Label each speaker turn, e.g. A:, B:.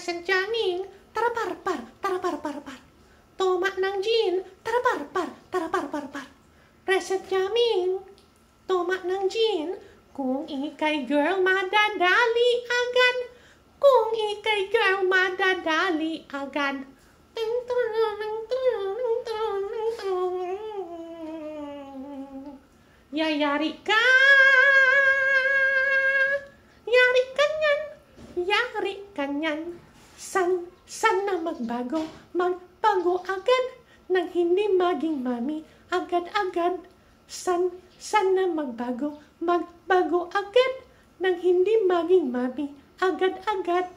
A: Present jamming, taraparpar, taraparparpar. Toma ng gin, taraparpar, taraparparpar. Present jamming, toma ng gin. Kung ika'y girl, madadali agad. Kung ika'y girl, madadali agad. Yari ka! Yari ka niyan! Yari ka niyan! San na magbago? Magbago agad nang hindi maging mami agad-agad. San na magbago? Magbago agad nang hindi maging mami agad-agad.